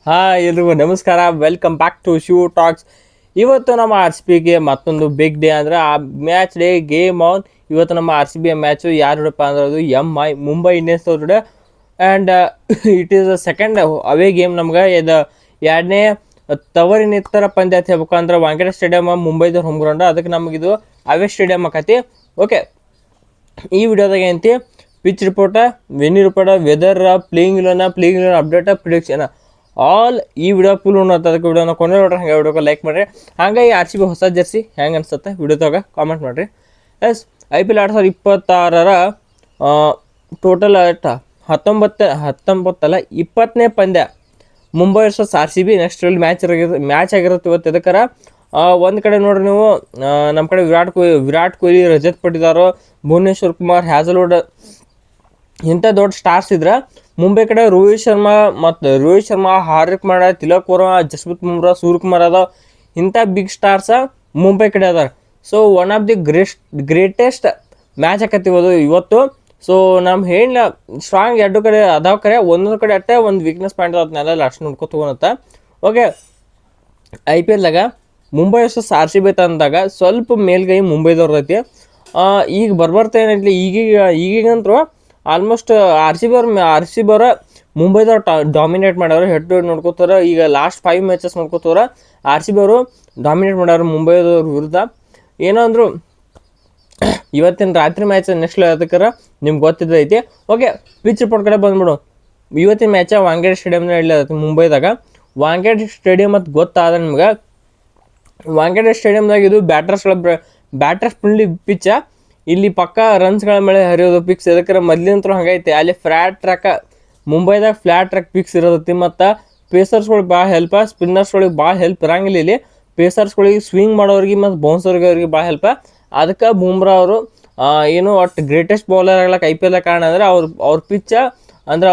Hi ಎಲ್ರಿಗೂ ನಮಸ್ಕಾರ. Welcome back to Shiv Talks. ಇವತ್ತು ನಮ್ಮ ಆರ್ ಸಿ ಬಿಗೆ ಮತ್ತೊಂದು ಬಿಗ್ ಡೇ ಅಂದರೆ ಆ ಮ್ಯಾಚ್ ಡೇ ಗೇಮ್ ಆನ್. ಇವತ್ತು ನಮ್ಮ ಆರ್ ಸಿ ಬಿ ಮ್ಯಾಚು ಯಾರು ನೋಡಪ್ಪ ಅಂದ್ರೆ ಅದು ಮುಂಬೈ ಇಂಡಿಯನ್ಸ್ ಅವ್ರ and it is a second away game. ನಮ್ಗೆ ಇದು ಎರಡನೇ ತವರಿನಿತ್ತರ ಪಂದ್ಯ ಅಂತ ಹೇಳ್ಬೇಕು ಅಂದ್ರೆ ವಾಂಖೇಡೆ ಸ್ಟೇಡಿಯಮ್ ಮುಂಬೈದವ್ರು ಹೋಮ್ ಗ್ರೌಂಡ್, ಅದಕ್ಕೆ ನಮಗಿದು ಅವೇ ಸ್ಟೇಡಿಯಮ್ ಆಕತಿ. ಓಕೆ, ಈ ವಿಡಿಯೋದಾಗ ಏನಂತಿ pitch report, venue report, weather, playing eleven update, prediction all ಈ ವಿಡಿಯೋ ಫುಲ್ ಉಣ್ಣತ್ತೆ. ಅದಕ್ಕೆ ವಿಡಿಯೋನ ಕೊನೆ ನೋಡ್ರಿ. ಹಂಗೆ ವಿಡಿಯೋಗೆ ಲೈಕ್ ಮಾಡಿರಿ. ಹಾಗೆ ಈ ಆರ್ ಸಿ ಬಿ ಹೊಸ ಜರ್ಸಿ ಹೆಂಗೆ ಅನ್ಸುತ್ತೆ ವಿಡಿಯೋದಾಗ ಕಾಮೆಂಟ್ ಮಾಡಿರಿ. Yes, I P L 2026 total 20ನೇ ಪಂದ್ಯ Mumbai versus R C B next match ಆಗಿರುತ್ತೆ ಇವತ್ತು. ಇದಕ್ಕಾರ ಒಂದು ಕಡೆ ನೋಡ್ರಿ ನೀವು, ನಮ್ಮ ಕಡೆ ವಿರಾಟ್ ಕೊಹ್ಲಿ, ರಜತ್ ಪಟಿದಾರ್, ಭುವನೇಶ್ವರ್ ಕುಮಾರ್, ಹ್ಯಾಸಲ್ವುಡ್ ಇಂಥ ದೊಡ್ಡ ಸ್ಟಾರ್ಸ್ ಇದ್ರೆ, ಮುಂಬೈ ಕಡೆ ರೋಹಿತ್ ಶರ್ಮಾ, ಹಾರ್ದಿಕ್ ಪಾಂಡ್ಯ, ತಿಲಕ್ ವರ್ಮಾ, ಜಸ್ಪ್ರೀತ್ ಬುಮ್ರಾ, ಸೂರ್ಯಕುಮಾರ್ ಅದಾವ. ಇಂಥ ಬಿಗ್ ಸ್ಟಾರ್ಸ ಮುಂಬೈ ಕಡೆ ಅದಾರ. So one of the greatest match ಆಕತ್ತಿವದು ಇವತ್ತು. ಸೊ ನಮ್ಮ ಹೇಳ ಸ್ಟ್ರಾಂಗ್ ಎರಡು ಕಡೆ ಅದಾವ ಕರೆ, ಒಂದೊಂದು ಕಡೆ ಅಟ್ಟೆ ಒಂದು ವೀಕ್ನೆಸ್ ಪಾಯಿಂಟ್ ಅದನ್ನೆಲ್ಲ ಅಷ್ಟು ನೋಡ್ಕೊತ ಹೋಗೋಣತ್ತ. ಓಕೆ, ಐ ಪಿ ಎಲ್ದಾಗ Mumbai versus R C B ತಂದಾಗ ಸ್ವಲ್ಪ ಮೇಲ್ಗೈ ಮುಂಬೈದವ್ರು ಐತಿ. ಈಗ ಬರ್ಬರ್ತಾ ಏನೈತಿ, ಈಗೀಗಂತೂ ಆಲ್ಮೋಸ್ಟ್ ಆರ್ ಸಿ ಬಿ ಅವರ ಮುಂಬೈದವ್ರು ಡಾಮಿನೇಟ್ ಮಾಡ್ಯಾರ. ಹೆಡ್ ಟು ಹೆಡ್ ನೋಡ್ಕೋತಾರ. ಈಗ ಲಾಸ್ಟ್ 5 ಮ್ಯಾಚಸ್ ನೋಡ್ಕೋತಾರ, ಆರ್ ಸಿ ಬಿ ಅವರು ಡಾಮಿನೇಟ್ ಮಾಡ್ಯಾರ ಮುಂಬೈದವ್ರ ವಿರುದ್ಧ. ಏನೋ ಅಂದರು ಇವತ್ತಿನ ರಾತ್ರಿ ಮ್ಯಾಚ್ ನೆಕ್ಸ್ಟ್ ಅದಕ್ಕಾರ ನಿಮ್ಗೆ ಗೊತ್ತಿದ್ದೈತಿ. ಓಕೆ, ಪಿಚ್ ರಿಪೋರ್ಟ್ ಕಡೆ ಬಂದ್ಬಿಡು. ಇವತ್ತಿನ ಮ್ಯಾಚ ವಾಂಖೇಡೆ ಸ್ಟೇಡಿಯಮ್ನ ಇಡ್ಲತ್ತ ಮುಂಬೈದಾಗ. ವಾಂಖೇಡೆ ಸ್ಟೇಡಿಯಮ್ ಅಂತ ಗೊತ್ತಾದ್ರೆ ನಿಮ್ಗೆ, ವಾಂಖೇಡೆ ಸ್ಟೇಡಿಯಮ್ದಾಗ ಇದು ಬ್ಯಾಟರ್ಸ್ ಫ್ರೆಂಡ್ಲಿ ಪಿಚ್ಚ. ಇಲ್ಲಿ ಪಕ್ಕ ರನ್ಸ್ಗಳ ಮೇಲೆ ಹರಿಯೋದು ಪಿಕ್ಸ್. ಇದಕ್ಕೆ ಮೊದ್ಲಿನಂತರೂ ಹಂಗೈತೆ. ಅಲ್ಲಿ ಮುಂಬೈದಾಗ ಫ್ಲ್ಯಾಟ್ ಟ್ರ್ಯಾಕ್ ಪಿಕ್ಸ್ ಇರೋದೈತಿ. ಮತ್ತು ಪೇಸರ್ಸ್ಗಳಿಗೆ ಭಾಳ ಹೆಲ್ಪ, ಸ್ಪಿನ್ನರ್ಸ್ಗಳಿಗೆ ಭಾಳ ಹೆಲ್ಪ್ ಇರಂಗಿಲ್ಲ. ಇಲ್ಲಿ ಪೇಸರ್ಸ್ಗಳಿಗೆ ಸ್ವಿಂಗ್ ಮಾಡೋರಿಗೆ ಮತ್ತು ಬೌನ್ಸರ್ಗೆ ಅವ್ರಿಗೆ ಭಾಳ ಹೆಲ್ಪ. ಅದಕ್ಕೆ ಬೂಮ್ರಾ ಅವರು ಏನು ಒಟ್ಟು ಗ್ರೇಟೆಸ್ಟ್ ಬೌಲರ್ ಆಗ್ಲಕ್ಕೆ ಐ ಪಿ ಎಲ್ ಕಾರಣ ಅಂದರೆ ಅವ್ರ ಪಿಚ್ಚ ಅಂದ್ರೆ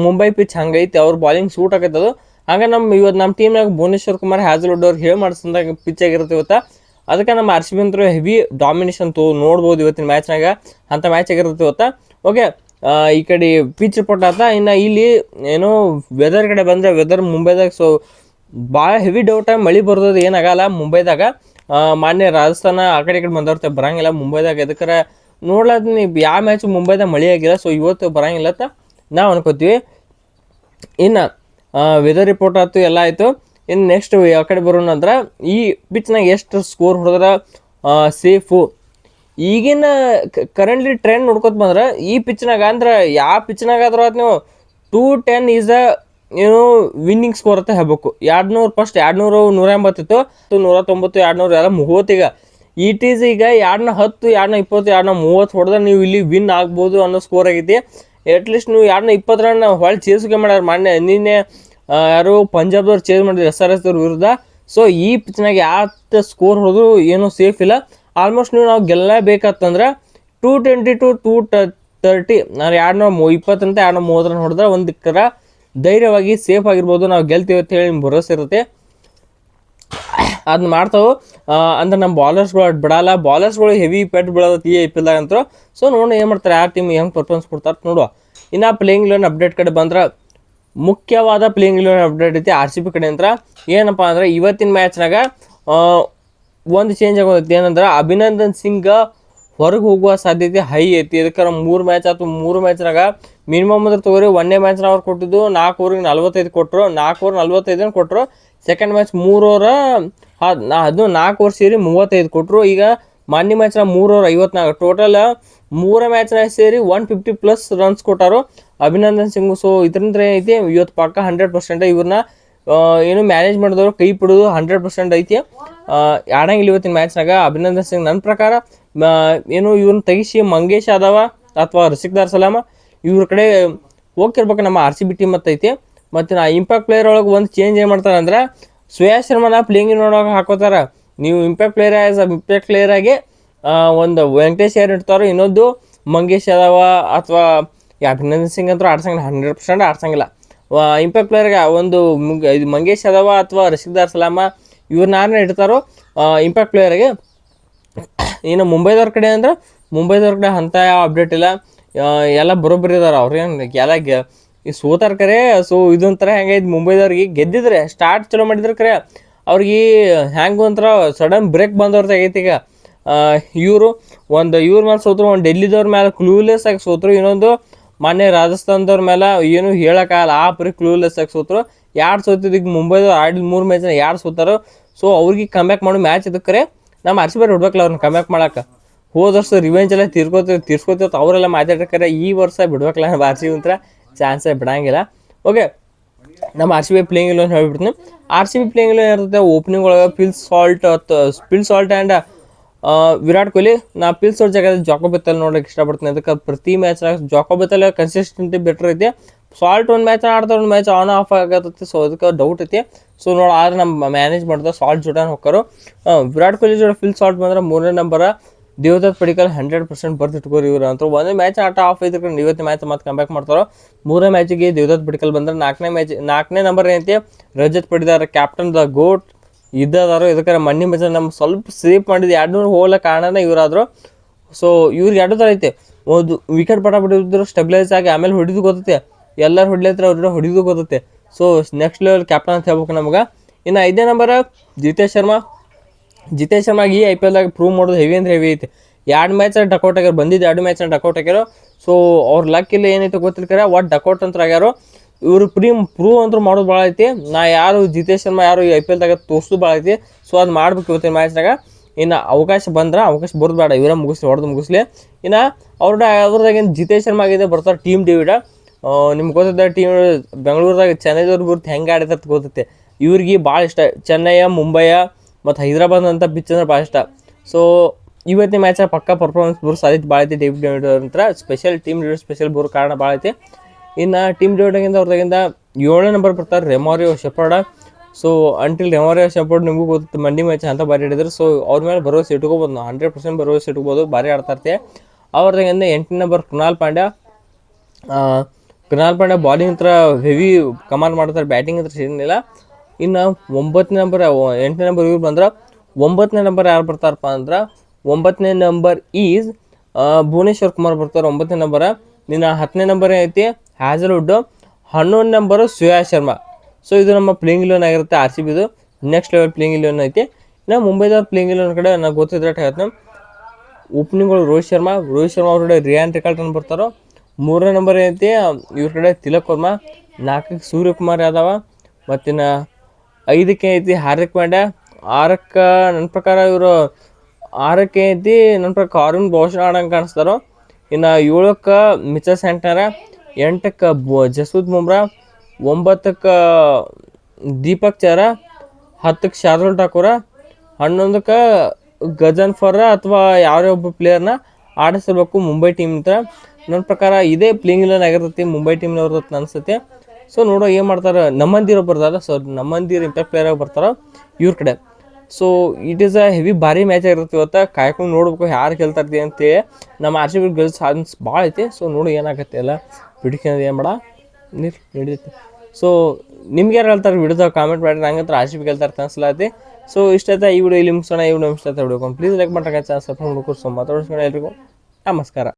ಮುಂಬೈ ಪಿಚ್ ಹಂಗೈತಿ. ಅವ್ರ ಬಾಲಿಂಗ್ ಸೂಟ್ ಆಗೈತದು. ಹಂಗೆ ಇವತ್ತು ನಮ್ಮ ಟೀಮ್ನಾಗ ಭುವನೇಶ್ವರ್ ಕುಮಾರ್, ಹ್ಯಾಸಲ್ವುಡ್ ಅವ್ರು ಹೇಳಿ ಮಾಡಿಸಿದಾಗ ಪಿಚ್ ಆಗಿರುತ್ತೆ ಇವತ್ತು. ಅದಕ್ಕೆ ನಮ್ಮ ಆರ್ ಸಿ ಬಿ ಅಂತೂ ಹೆವಿ ಡಾಮಿನೇಷನ್ ನೋಡ್ಬೋದು ಇವತ್ತಿನ ಮ್ಯಾಚ್ನಾಗ. ಅಂಥ ಮ್ಯಾಚ್ ಆಗಿರುತ್ತೆ ಇವತ್ತು. ಓಕೆ, ಈ ಕಡೆ ಪಿಚ್ ರಿಪೋರ್ಟ್ ಆತ. ಇನ್ನು ಇಲ್ಲಿ ಏನೋ ವೆದರ್ ಕಡೆ ಬಂದರೆ, ವೆದರ್ ಮುಂಬೈದಾಗ ಸೊ ಭಾಳ ಹೆವಿ ಡೌಟ್ ಮಳೆ ಬರೋದು ಏನಾಗಲ್ಲ ಮುಂಬೈದಾಗ. ಮಾನ್ಯ ರಾಜಸ್ಥಾನ ಆ ಕಡೆ ಈ ಕಡೆ ಬಂದವ್ರ ಬರಂಗಿಲ್ಲ ಮುಂಬೈದಾಗ. ಎದಕ್ಕರ ನೋಡ್ಲಾದ ನೀವು ಯಾವ ಮ್ಯಾಚ್ ಮುಂಬೈದಾಗ ಮಳೆ ಆಗಿಲ್ಲ. ಸೊ ಇವತ್ತು ಬರಂಗಿಲ್ಲ ಅಂತ ನಾವು ಅನ್ಕೋತೀವಿ. ಇನ್ನು ವೆದರ್ ರಿಪೋರ್ಟ್ ಆಯ್ತು, ಎಲ್ಲ ಆಯಿತು. ಇನ್ನು ನೆಕ್ಸ್ಟ್ ಆ ಕಡೆ ಬರೋಣ ಅಂದ್ರೆ, ಈ ಪಿಚ್ನಾಗ ಎಷ್ಟು ಸ್ಕೋರ್ ಹೊಡೆದ್ರೆ ಸೇಫು. ಈಗಿನ ಕರೆಂಟ್ಲಿ ಟ್ರೆಂಡ್ ನೋಡ್ಕೊತ ಬಂದ್ರೆ ಈ ಪಿಚ್ನಾಗ ಅಂದ್ರೆ ಯಾವ ಪಿಚ್ನಾಗ ಆದ್ರೂ ಅದು ನೀವು 210 ಈಸ್ ಏನು ವಿನ್ನಿಂಗ್ ಸ್ಕೋರ್ ಅಂತ ಹೇಳ್ಬೇಕು. 200 ಫಸ್ಟ್ 200, 180 190, 200 ಎಲ್ಲ ಮುಗೋತೀಗ. ಇಟ್ ಈಸ್ ಈಗ 210, 220, 230 ಹೊಡೆದ್ರೆ ನೀವು ಇಲ್ಲಿ ವಿನ್ ಆಗ್ಬೋದು ಅನ್ನೋ ಸ್ಕೋರ್ ಆಗೈತಿ. ಅಟ್ಲೀಸ್ಟ್ ನೀವು 220 ರನ್ ಹೊಳ್ಳಿ ಚೇಸ್ಗೆ ಮಾಡ್ಯಾರ. ನಿನ್ನೆ ಯಾರು ಪಂಜಾಬ್ದವ್ರು ಚೇಸ್ ಮಾಡಿದ್ರು SRH ಅವ್ರ ವಿರುದ್ಧ. ಸೊ ಈ ಪಿಚ್ನಾಗ ಯಾವ ಸ್ಕೋರ್ ಹೊಡೆದ್ರು ಏನೂ ಸೇಫ್ ಇಲ್ಲ. ಆಲ್ಮೋಸ್ಟ್ ನಾವು ಗೆಲ್ಲಬೇಕಂತಂದ್ರೆ 220 to 230 ನಾನು 220 ಅಂತ 230 ರನ್ ಹೊಡೆದ್ರೆ ಒಂದು ದಿಕ್ಕರ ಧೈರ್ಯವಾಗಿ ಸೇಫ್ ಆಗಿರ್ಬೋದು, ನಾವು ಗೆಲ್ತೀವಿ ಅಂತ ಹೇಳಿ ನಿಮ್ಗೆ ಭರೋಸೆ ಇರುತ್ತೆ. ಅದನ್ನ ಮಾಡ್ತಾವೆ ಅಂದ್ರೆ ನಮ್ಮ ಬಾಲರ್ಸ್ಗಳು ಬಿಡಲ್ಲ. ಬಾಲರ್ಸ್ಗಳು ಹೆವಿ ಪೆಟ್ ಬಿಡೋದು ಈ ಐ ಪಿ ಎಲ್ದಾಗ ಅಂತೂ. ಸೊ ನೋಡಿ ಏನು ಮಾಡ್ತಾರೆ, ಯಾರು ಟೀಮ್ ಹೆಂಗೆ ಪರ್ಫಾರ್ಮೆನ್ಸ್ ಕೊಡ್ತಾರೆ ನೋಡುವ. ಇನ್ನು ಪ್ಲೇಯಿಂಗ್ ಇಲೆವನ್ ಅಪ್ಡೇಟ್ ಕಡೆ ಬಂದ್ರೆ, ಮುಖ್ಯವಾದ ಪ್ಲೇಯಿಂಗ್ ಇಲೆವನ್ ಅಪ್ಡೇಟ್ ಐತಿ ಆರ್ ಸಿ ಬಿ ಕಡೆ ಅಂತ. ಏನಪ್ಪ ಅಂದ್ರೆ ಇವತ್ತಿನ ಮ್ಯಾಚ್ನಾಗ ಒಂದು ಚೇಂಜ್ ಆಗೋದೈತಿ. ಏನಂದ್ರೆ ಅಭಿನಂದನ್ ಸಿಂಗ್ ಹೊರಗೆ ಹೋಗುವ ಸಾಧ್ಯತೆ ಹೈ ಐತಿ. ಇದಕ್ಕೆ 3 ಮ್ಯಾಚ್ ಆಯ್ತು. 3 ಮ್ಯಾಚ್ನಾಗ ಮಿನಿಮಮ್ ಅಂದ್ರೆ ತಗೋರಿ, 1ನೇ ಮ್ಯಾಚ್ನ ಅವ್ರು ಕೊಟ್ಟಿದ್ದು 4 ಓವರಿಗೆ 45 ಕೊಟ್ಟರು. 4 ಓವರ್ 45 ಕೊಟ್ಟರು. ಸೆಕೆಂಡ್ ಮ್ಯಾಚ್ 3 ಓವರ್ ಅದು 4 ಓವರ್ ಸೇರಿ 35 ಕೊಟ್ಟರು. ಈಗ ಮಾನ್ಯ ಮ್ಯಾಚ್ನ 3 ಓವರ್ 54. ಟೋಟಲ್ 3 ಮ್ಯಾಚ್ನಾಗ ಸೇರಿ 150+ ರನ್ಸ್ ಕೊಟ್ಟಾರು ಅಭಿನಂದನ್ ಸಿಂಗ್. ಸೊ ಇದರಿಂದ ಏನೈತಿ, ಇವತ್ತು ಪಕ್ಕ 100% ಇವ್ರನ್ನ ಏನು ಮ್ಯಾನೇಜ್ ಮಾಡಿದವರು ಕೈ ಬಿಡೋದು 100% ಐತಿ. ಆಡಂಗಿಲ್ಲ ಇವತ್ತಿನ ಮ್ಯಾಚ್ನಾಗ ಅಭಿನಂದನ್ ಸಿಂಗ್. ನನ್ನ ಪ್ರಕಾರ ಏನು ಇವ್ರನ್ನ ತೆಗಿಸಿ ಮಂಗೇಶ್ ಯಾದವ ಅಥವಾ ರಸಿಕ್ದಾರ್ ಸಲಾಮ ಇವ್ರ ಕಡೆ ಹೋಗ್ತಿರ್ಬೇಕು ನಮ್ಮ ಆರ್ ಸಿ ಬಿ ಟೀಮ್ ಐತಿ. ಮತ್ತು ನಾ ಇಂಪ್ಯಾಕ್ಟ್ ಪ್ಲೇಯರ್ ಒಳಗೆ ಒಂದು ಚೇಂಜ್ ಏನು ಮಾಡ್ತಾರೆ ಅಂದ್ರೆ, ಶ್ರೇಯಸ್ ಶರ್ಮನ ಪ್ಲೇಯಿಂಗ್ ನೋಡೋಕೆ ಹಾಕೋತಾರೆ. ನೀವು ಇಂಪ್ಯಾಕ್ಟ್ ಪ್ಲೇಯರ್ ಆಗಿ ಒಂದು ವೆಂಕಟೇಶ್ ಯಾರು ಇಡ್ತಾರೋ, ಇನ್ನೊಂದು ಮಂಗೇಶ್ ಯಾದವ ಅಥವಾ ಅಭಿನಂದನ್ ಸಿಂಗ್ ಅಂತೂ 100% ಆಡ್ಸಂಗಿಲ್ಲ. ಇಂಪ್ಯಾಕ್ಟ್ ಪ್ಲೇಯರ್ಗೆ ಒಂದು ಇದು ಮಂಗೇಶ್ ಯಾದವ ಅಥವಾ ರಸಿಕ್ದಾರ್ ಸಲಾಮ ಇವ್ರನ್ನ ಇಡ್ತಾರೋ ಇಂಪ್ಯಾಕ್ಟ್ ಪ್ಲೇಯರ್ಗೆ. ಇನ್ನು ಮುಂಬೈದವ್ರ ಕಡೆ ಅಂದ್ರೆ, ಮುಂಬೈದವ್ರ ಕಡೆ ಅಂಥ ಯಾವ ಅಪ್ಡೇಟ್ ಇಲ್ಲ. ಎಲ್ಲ ಬರೋಬ್ಬರಿ ಇದಾರೆ. ಅವ್ರೇನು ಎಲ್ಲ ಈ ಸೋತಾರ ಕರೆ. ಸೊ ಇದೊಂಥರ ಹೆಂಗೈತಿ ಮುಂಬೈದವ್ರಿಗೆ ಗೆದ್ದಿದ್ರೆ ಸ್ಟಾರ್ಟ್ ಚಲೋ ಮಾಡಿದ್ರೆ ಕರೆ ಅವ್ರಿಗೆ ಹೆಂಗೆ ಒಂಥರ ಸಡನ್ ಬ್ರೇಕ್ ಬಂದವ್ರದ್ದು ಆಗೈತಿ ಈಗ. ಇವರು ಇವ್ರ ಮೇಲೆ ಸೋತರು, ಒಂದು ಡೆಲ್ಲಿದವ್ರ ಮೇಲೆ ಕ್ಲೂಲೆಸ್ ಆಗಿ ಸೋತರು, ಇನ್ನೊಂದು ಮೊನ್ನೆ ರಾಜಸ್ಥಾನದವ್ರ ಮೇಲೆ ಏನು ಹೇಳೋಕ್ಕಾಗಲ್ಲ ಆ ಪರಿ ಕ್ಲೂಲೆಸ್ ಆಗಿ ಸೋತರು. ಯಾರು ಸೋತಿದ್ದು ಈಗ ಮುಂಬೈದವ್ರು ಆಡಿದ 3 ಮ್ಯಾಚ್ನ ಯಾರು ಸೋತಾರೋ. ಸೊ ಅವ್ರಿಗೆ ಕಮ್ಬ್ಯಾಕ್ ಮಾಡೋ ಮ್ಯಾಚ್ ಇದಕ್ಕೆ ನಮ್ಮ ಆರ್ ಸಿ ಬಿ ಬಿಡ್ಬೇಕಲ್ಲ ಅವ್ರನ್ನ ಕಮ್ಬ್ಯಾಕ್ ಮಾಡಕ್ಕೆ. ಹೋದ ವರ್ಷ ರಿವೆಂಜ್ ಎಲ್ಲ ತೀರ್ಸ್ಕೊತಿರ್ತು ಅವರೆಲ್ಲ ಮಾತಾಡ್ತಾರೆ, ಈ ವರ್ಷ ಬಿಡ್ಬೇಕಲ್ಲ ನಮ್ಮ ಆರ್ ಸಿ ಬಿ ಒಂಥರ ಚಾನ್ಸೇ ಬಿಡಂಗಿಲ್ಲ. ಓಕೆ, ನಮ್ಮ ಆರ್ ಸಿ ಬಿ ಪ್ಲೇಯಿಂಗ್ ಇಲ್ಲ ಅಂತ ಹೇಳ್ಬಿಡ್ತೀನಿ. ಆರ್ ಸಿ ಬಿ ಪ್ಲೇಯಿಂಗ್ ಇಲ್ಲ ಇರ್ತದೆ ಓಪನಿಂಗ್ ಒಳಗೆ Phil Salt and Virat Kohli. ನಾ ಪಿಲ್ ಸಾಲ್ಟ್ ಜಾಗದಲ್ಲಿ ಜಾಕೋ ಬೆತ್ತಲ್ ನೋಡೋಕೆ ಇಷ್ಟಪಡ್ತೀನಿ. ಅದಕ್ಕೆ ಪ್ರತಿ ಮ್ಯಾಚ್ನಾಗ ಜಾಕೋ ಬೆತ್ತಲ್ ಕನ್ಸಿಸ್ಟೆಂಟಿ ಬೆಟರ್ ಐತಿ. ಸಾಲ್ಟ್ ಒಂದು ಮ್ಯಾಚ್ ಆಡ್ತಾರೆ, ಒಂದು ಮ್ಯಾಚ್ ಆನ್ ಆಫ್ ಆಗತ್ತೆ. ಸೊ ಅದಕ್ಕೆ ಡೌಟ್ ಐತಿ. ಸೊ ನೋಡಿ ಆದ್ರೆ ನಮ್ಮ ಮ್ಯಾನೇಜ್ ಮಾಡ್ತಾರೆ ಸಾಲ್ಟ್ ಜೋಡಾನ ಹೋಗ್ತಾರೋ. ವಿರಾಟ್ ಕೊಹ್ಲಿ ಜೋಡ ಫಿಲ್ ಸಾಲ್ಟ್ ಬಂದ್ರೆ 3ನೇ ನಂಬರ ದೇವದತ್ ಪಡಿಕಲ್ 100% ಬರ್ದು ಇಟ್ಕೋರಿ. ಇವ್ರು ಅಂತ ಒಂದೇ ಮ್ಯಾಚ್ ಆಟ ಆಫ್ ಐತೆ, ಇವತ್ತು ಮ್ಯಾಚ್ ಮತ್ತೆ ಕಂಬ್ಯಾಕ್ ಮಾಡ್ತಾರೋ. 3ನೇ ಮ್ಯಾಚಿಗೆ ದೇವದತ್ ಪಡಿಕಲ್ ಬಂದ್ರೆ 4ನೇ ನಂಬರ್ ಏನೈತಿ ರಜತ್ ಪಡಿದಾರ, ಕ್ಯಾಪ್ಟನ್ ದ ಗೋಟ್ ಇದ್ದದಾರೋ. ಇದಕ್ಕೆ ಮಣ್ಣಿ ಮ್ಯಾಚ್ ನಮ್ಮ ಸ್ವಲ್ಪ ಸೇಫ್ ಮಾಡಿದ್ದು 200 ಹೋಗ್ಲಿಕ್ಕೆ ಕಾರಣನೇ ಇವರಾದ್ರು. ಸೊ ಇವ್ರಿಗೆ 2 ಥರ ಐತೆ, ಒಂದು ವಿಕೆಟ್ ಪಟ ಬಿಟ್ಟಿದ್ರು ಸ್ಟೆಬಿಲೈಸ್ ಆಗಿ ಆಮೇಲೆ ಹೊಡಿದು ಗೊತ್ತೈತೆ, ಎಲ್ಲರೂ ಹೊಡ್ಲತ್ರ ಅವ್ರ ಹೊಡಿದು ಗೊತ್ತೈತೆ. ಸೊ ನೆಕ್ಸ್ಟ್ ಲೆವೆಲ್ ಕ್ಯಾಪ್ಟನ್ ಅಂತ ಹೇಳ್ಬೇಕು ನಮ್ಗೆ. ಇನ್ನು 5ನೇ ನಂಬರ್ ಜಿತೇಶ್ ಶರ್ಮಾಗೆ ಈ IPL ದಾಗ ಪ್ರೂವ್ ಮಾಡೋದು ಹೆವಿ ಅಂದ್ರೆ ಹೆವಿ ಐತೆ. 2 ಮ್ಯಾಚ್ ಡಕೌಟ್ ಆಗ್ಯಾರ, ಬಂದಿದ್ದು 2 ಮ್ಯಾಚ್ ಡಕೌಟ್ ಆಗ್ಯಾರೋ. ಸೊ ಅವ್ರ ಲಕ್ ಇಲ್ಲ ಏನೈತೆ ಗೊತ್ತಿರ್ತಾರೆ, ಒಟ್ಟು ಡಕೌಟ್ ಅಂತ ಆಗ್ಯಾರೋ. ಇವರು ಪ್ರೂವ್ ಅಂತೂ ಮಾಡೋದು ಭಾಳ ಐತಿ. ಜಿತೇಶ್ ಶರ್ಮಾ ಯಾರು ಈ IPL ದಾಗ ತೋರಿಸೋದು ಭಾಳ ಐತಿ. ಸೊ ಅದು ಮಾಡ್ಬೇಕು ಇವತ್ತಿನ ಮ್ಯಾಚ್ನಾಗ. ಇನ್ನು ಅವಕಾಶ ಬರೋದು ಬೇಡ, ಇವರ ಮುಗಿಸ್ಲಿ. ಇನ್ನು ಅವ್ರದಾಗೇನು ಜಿತೇಶ್ ಶರ್ಮಾ ಆಗಿದೆ ಬರ್ತಾರೆ ಟೀಮ್ ಡೇವಿಡ್. ನಿಮ್ಗೆ ಗೊತ್ತಿದ್ದ ಟೀಮ್ ಬೆಂಗಳೂರದಾಗ ಚೆನ್ನೈದವ್ರು ಗುರ್ತು ಹೆಂಗೆ ಆಡಿದ್ರೆ ಗೊತ್ತೈತೆ. ಇವ್ರಿಗೆ ಭಾಳ ಇಷ್ಟ ಚೆನ್ನೈ, ಮುಂಬೈ ಮತ್ತು ಹೈದರಾಬಾದ್ ಅಂತ ಪಿಚ್ ಅಂದ್ರೆ ಭಾಳ ಇಷ್ಟ. ಸೊ ಇವತ್ತಿನ ಮ್ಯಾಚಾಗ ಪಕ್ಕ ಪರ್ಫಾರ್ಮೆನ್ಸ್ ಬೋರ್ ಸಾಧ್ಯತೆ ಭಾಳ ಐತಿ. ಡೇವಿಡ್ ಅಂತ ಟೀಮ್ ಲೀಡರ್ ಸ್ಪೆಷಲ್ ಬೋರ್ ಕಾರಣ ಭಾಳ ಐತಿ. ಇನ್ನು ಟೀಮ್ ಡೇವಿಡ್ಗಿಂತ ಅವ್ರದಾಗಿಂದ 7ನೇ ನಂಬರ್ ಬರ್ತಾರೆ ರೆಮಾರಿಯೋ ಶೆಪರ್ಡ್. ಸೊ ಅಂಟಿಲ್ ರೆಮಾರಿಯೋ ಶೆಪರ್ಡ್ ನಿಮಗೂ ಗೊತ್ತು ಮಂಡಿ ಮ್ಯಾಚ್ ಅಂತ ಭಾರಿ ಆಡಿದ್ರು. ಸೊ ಅವ್ರ ಮೇಲೆ ಭರವಸೆ ಇಟ್ಕೋಬೋದು, 100% ಭರವಸೆ ಇಟ್ಕೋಬೋದು, ಭಾರಿ ಆಡ್ತಾ ಇರ್ತೀವಿ. ಅವ್ರದಾಗಿಂದ 8ನೇ ನಂಬರ್ ಕೃಣಾಲ್ ಪಾಂಡ್ಯ ಬಾಲಿಂಗ್ ಹತ್ರ ಹೆವಿ ಕಮಾಂಡ್ ಮಾಡ್ತಾರೆ, ಬ್ಯಾಟಿಂಗ್ ಹತ್ರ ಏನಿಲ್ಲ. ಇನ್ನು 8ನೇ ನಂಬರ್ ಇವ್ರು ಬಂದ್ರೆ 9ನೇ ನಂಬರ್ ಯಾರು ಬರ್ತಾರಪ್ಪ ಅಂದ್ರೆ 9ನೇ ನಂಬರ್ ಈಸ್ ಭುವನೇಶ್ವರ್ ಕುಮಾರ್ ಬರ್ತಾರೆ 9ನೇ ನಂಬರ. ಇನ್ನು 10ನೇ ನಂಬರ್ ಐತಿ ಹ್ಯಾಸಲ್ವುಡ್, 11ನೇ ನಂಬರು ಶ್ರೇಯಸ್ ಶರ್ಮಾ. ಸೊ ಇದು ನಮ್ಮ ಪ್ಲೇಯಿಂಗ್ ಇಲೆವನ್ ಆಗಿರುತ್ತೆ ಆರ್ ಸಿ ಬಿದು ನೆಕ್ಸ್ಟ್ ಲೆವೆಲ್ ಪ್ಲೇಯಿಂಗ್ ಇಲೆವನ್ ಐತಿ. ಇನ್ನು ಮುಂಬೈದವ್ರ ಪ್ಲೇಯಿಂಗ್ ಇಲೆವನ್ ಕಡೆ ನನಗೆ ಗೊತ್ತಿದ್ರೆ ಹೇಳ್ತೀನಿ. ಓಪನಿಂಗ್ಗಳು ರೋಹಿತ್ ಶರ್ಮಾ ಅವ್ರ ಕಡೆ ರಿಯಾನ್ ರಿಕಾಲ್ಟನ್ ಬರ್ತಾರೋ. 3ನೇ ನಂಬರ್ ಐತಿ ಇವ್ರ ಕಡೆ ತಿಲಕ್ ವರ್ಮಾ, 4ಕ್ಕೆ ಸೂರ್ಯಕುಮಾರ್ ಯಾದವ, ಮತ್ತಿನ್ನು 5ಕ್ಕೆ ಐತಿ ಹಾರ್ದಿಕ್ ಪಾಂಡ್ಯ, 6ಕ್ಕೆ ನನ್ನ ಪ್ರಕಾರ ಕಾರಿನ್ ಬೋಶನ್ ಆಡಂಗೆ ಕಾಣಿಸ್ತಾರೋ. ಇನ್ನು 7ಕ್ಕೆ ಮಿಚೆಲ್ ಸ್ಯಾಂಟ್ನರ, 8ಕ್ಕೆ ಜಸ್ಪ್ರೀತ್ ಬುಮ್ರಾ, 9ಕ್ಕೆ ದೀಪಕ್ ಚಹರ, 10ಕ್ಕೆ ಶಾರ್ದುಲ್ ಠಾಕೂರ, 11ಕ್ಕೆ ಗಜನ್ ಫರ್ರ ಅಥವಾ ಯಾರೇ ಒಬ್ಬ ಪ್ಲೇಯರ್ನ ಆಡಿಸಿರ್ಬೇಕು ಮುಂಬೈ ಟೀಮ್ನಿಂದ. ನನ್ನ ಪ್ರಕಾರ ಇದೇ ಪ್ಲೇಯಿಂಗ್ ಇಲೆವನ್ ಆಗಿರ್ತೈತಿ ಮುಂಬೈ ಟೀಮ್ನವ್ರದ್ದು ಅನಿಸುತ್ತೆ. ಸೊ ನೋಡೋ ಏನು ಮಾಡ್ತಾರೆ. ನಮ್ಮಂದಿರು ಬರ್ತಾರ, ಸೊ ನಮ್ಮಂದಿರು ಇಂಪ್ಯಾಕ್ಟ್ ಪ್ಲೇಯರ್ ಆಗಿ ಬರ್ತಾರೋ ಇವ್ರ ಕಡೆ. So it is a heavy ಭಾರಿ ಮ್ಯಾಚ್ ಆಗಿರುತ್ತೆ ಇವತ್ತು. ಕಾಯ್ಕೊಂಡು ನೋಡ್ಬೇಕು ಯಾರು ಗೆಲ್ತಾರ್ತಿ ಅಂತೇಳಿ. ನಮ್ಮ ಆರ್ ಸಿ ಬಿ ಗೆಲ್ಸ್ ಚಾನ್ಸ್ ಭಾಳ ಐತಿ. ಸೊ ನೋಡಿ ಏನಾಗತ್ತೆ ಎಲ್ಲ ಬಿಡ್ಕೊಂಡು ಏನು ಬೇಡ ನಡೀತೈತಿ. ಸೊ ನಿಮ್ಗೆ ಯಾರು ಹೇಳ್ತಾರೆ ವಿಡಿಯೋದಾಗ ಕಾಮೆಂಟ್ ಮಾಡಿ. ನಂಗಂತ ಆರ್ ಸಿ ಬಿ ಗೆಲ್ತಾರೆ ಅನ್ಸ್ಲೈತಿ. ಸೊ ಇಷ್ಟೈತೆ ಈ ವಿಡಿಯೋ ಇಲ್ಲಿ ಮುಗಿಸೋಣ. ಈ ವಿಡಿಯೋ ಇಷ್ಟ ಆಯ್ತು ಪ್ಲೀಸ್ ಲೈಕ್ ಮಾಡ್ತಾರೆ ಚಾನ್ಸ್ ಸಬ್ಸ್ಕ್ರೈಬ್ ಮಾಡ್ಕೊಂಡು. ಸೊ ಮಾತಾಡೋಣ ಎಲ್ರಿಗೂ ನಮಸ್ಕಾರ.